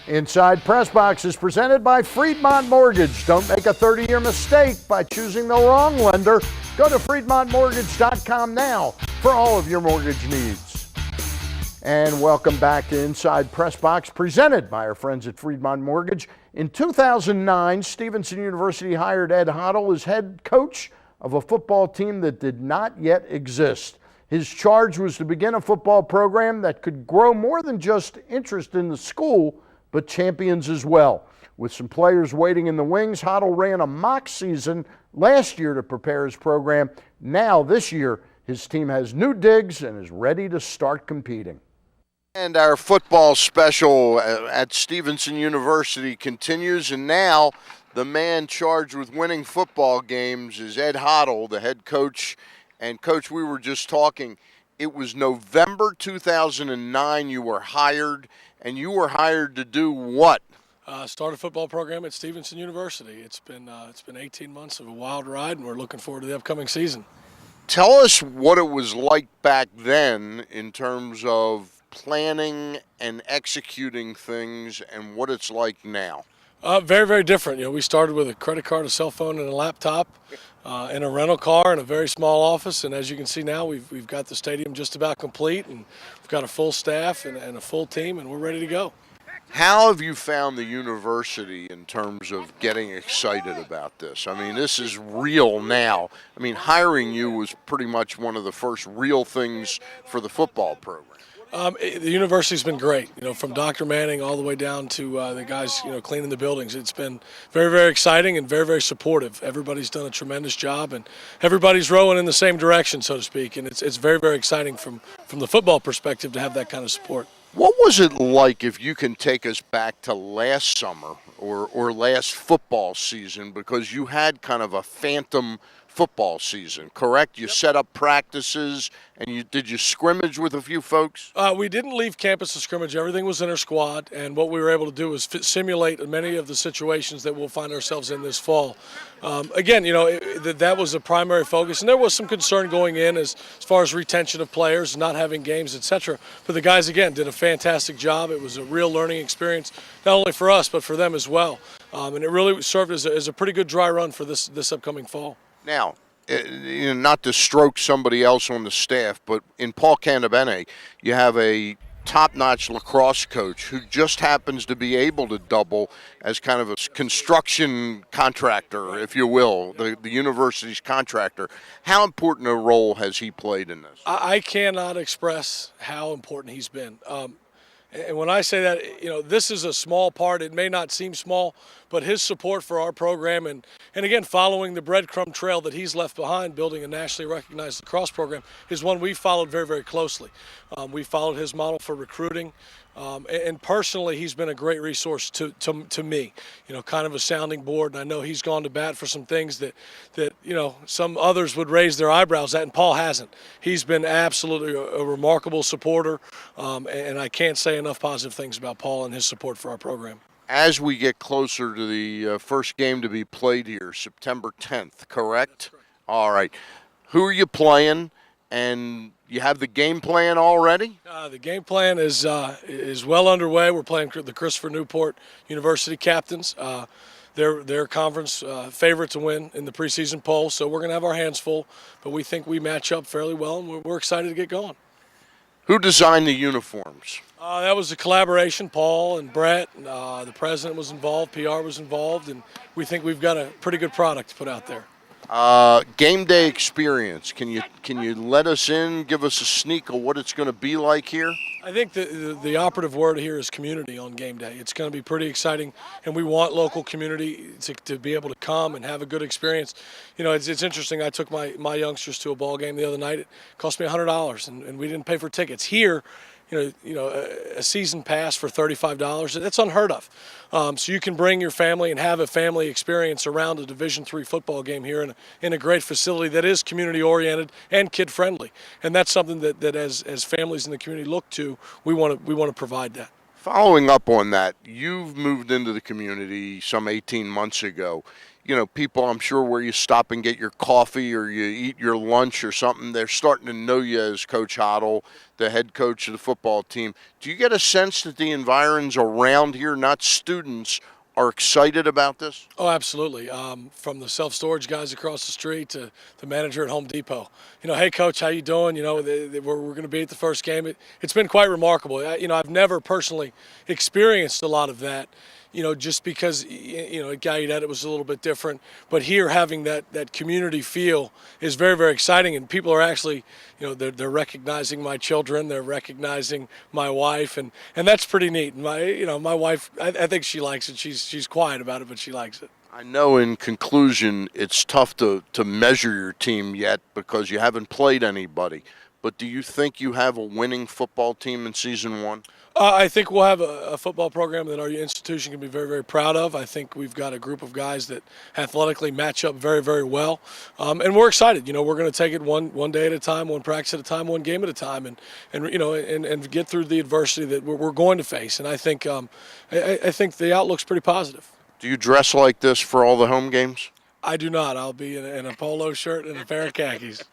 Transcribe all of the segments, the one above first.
Inside PressBox is presented by Friedmont Mortgage. Don't make a 30-year mistake by choosing the wrong lender. Go to FriedmontMortgage.com now for all of your mortgage needs. And welcome back to Inside PressBox, presented by our friends at Friedmont Mortgage. In 2009, Stevenson University hired Ed Hottle as head coach of a football team that did not yet exist. His charge was to begin a football program that could grow more than just interest in the school, but champions as well. With some players waiting in the wings, Hottle ran a mock season last year to prepare his program. Now, this year, his team has new digs and is ready to start competing. And our football special at Stevenson University continues, and now the man charged with winning football games is Ed Hottle, the head coach. And, Coach, we were just talking, it was November 2009 you were hired, and you were hired to do what? Start a football program at Stevenson University. It's been 18 months of a wild ride, and we're looking forward to the upcoming season. Tell us what it was like back then in terms of planning and executing things and what it's like now. Very, very different. We started with a credit card, a cell phone, and a laptop, and a rental car, and a very small office. And as you can see now, we've got the stadium just about complete, and we've got a full staff and a full team, and we're ready to go. How have you found the university in terms of getting excited about this? I mean, this is real now. I mean, hiring you was pretty much one of the first real things for the football program. The university's been great, from Dr. Manning all the way down to the guys, cleaning the buildings. It's been very, very exciting and very, very supportive. Everybody's done a tremendous job, and everybody's rowing in the same direction, so to speak. And it's very, very exciting from the football perspective to have that kind of support. What was it like, if you can take us back to last summer or last football season, because you had kind of a phantom football season, correct? You set up practices, and did you scrimmage with a few folks? We didn't leave campus to scrimmage. Everything was in our squad, and what we were able to do was simulate many of the situations that we'll find ourselves in this fall. Again, that was a primary focus, and there was some concern going in as far as retention of players, not having games, etc. But the guys, again, did a fantastic job. It was a real learning experience, not only for us, but for them as well. And it really served as a pretty good dry run for this upcoming fall. Now, not to stroke somebody else on the staff, but in Paul Cantabene, you have a top-notch lacrosse coach who just happens to be able to double as kind of a construction contractor, if you will, the university's contractor. How important a role has he played in this? I cannot express how important he's been. And when I say that, this is a small part. It may not seem small, but his support for our program and again, following the breadcrumb trail that he's left behind, building a nationally recognized lacrosse program, is one we followed very, very closely. We followed his model for recruiting. And personally, he's been a great resource to me, kind of a sounding board. And I know he's gone to bat for some things that some others would raise their eyebrows at, and Paul hasn't. He's been absolutely a remarkable supporter, and I can't say enough positive things about Paul and his support for our program. As we get closer to the first game to be played here, September 10th, correct? All right. Who are you playing? And you have the game plan already? The game plan is well underway. We're playing the Christopher Newport University Captains. They're conference favorite to win in the preseason poll, so we're going to have our hands full. But we think we match up fairly well, and we're excited to get going. Who designed the uniforms? That was a collaboration. Paul and Brett, the president was involved, PR was involved, and we think we've got a pretty good product to put out there. Game day experience. Can you let us in, give us a sneak of what it's going to be like here? I think the operative word here is community on game day. It's going to be pretty exciting, and we want local community to be able to come and have a good experience. It's interesting. I took my youngsters to a ball game the other night. It cost me $100, and we didn't pay for tickets. Here, a season pass for $35, that's unheard of. So you can bring your family and have a family experience around a Division III football game here in a great facility that is community-oriented and kid-friendly. And that's something that as families in the community look to, we want to provide that. Following up on that, you've moved into the community some 18 months ago. people, I'm sure, where you stop and get your coffee or you eat your lunch or something, they're starting to know you as Coach Hottle, the head coach of the football team. Do you get a sense that the environs around here, not students, are excited about this? Oh, absolutely. From the self-storage guys across the street to the manager at Home Depot. Hey, Coach, how you doing? We're going to be at the first game. It's been quite remarkable. I've never personally experienced a lot of that, just because, at Gallaudet it was a little bit different. But here, having that community feel is very, very exciting. And people are actually, they're recognizing my children. They're recognizing my wife. And that's pretty neat. And my wife, I think she likes it. She's quiet about it, but she likes it. I know in conclusion it's tough to measure your team yet because you haven't played anybody. But do you think you have a winning football team in season one? I think we'll have a football program that our institution can be very, very proud of. I think we've got a group of guys that athletically match up very, very well. And we're excited. We're going to take it one day at a time, one practice at a time, one game at a time, and get through the adversity that we're going to face. And I think the outlook's pretty positive. Do you dress like this for all the home games? I do not. I'll be in a polo shirt and a pair of khakis.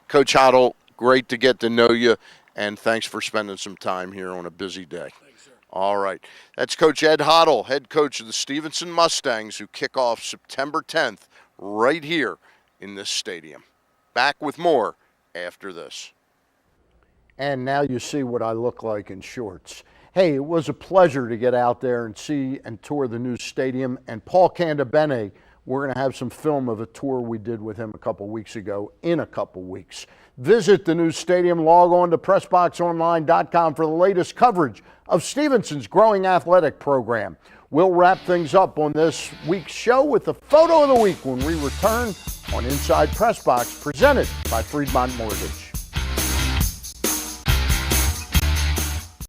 Coach Hottle, great to get to know you, and thanks for spending some time here on a busy day. Thanks, sir. All right. That's Coach Ed Hottle, head coach of the Stevenson Mustangs, who kick off September 10th right here in this stadium. Back with more after this. And now you see what I look like in shorts. Hey, it was a pleasure to get out there and see and tour the new stadium. And Paul Candabene, we're going to have some film of a tour we did with him a couple weeks ago in a couple weeks. Visit the new stadium. Log on to PressBoxOnline.com for the latest coverage of Stevenson's growing athletic program. We'll wrap things up on this week's show with the photo of the week when we return on Inside PressBox, presented by Friedmont Mortgage.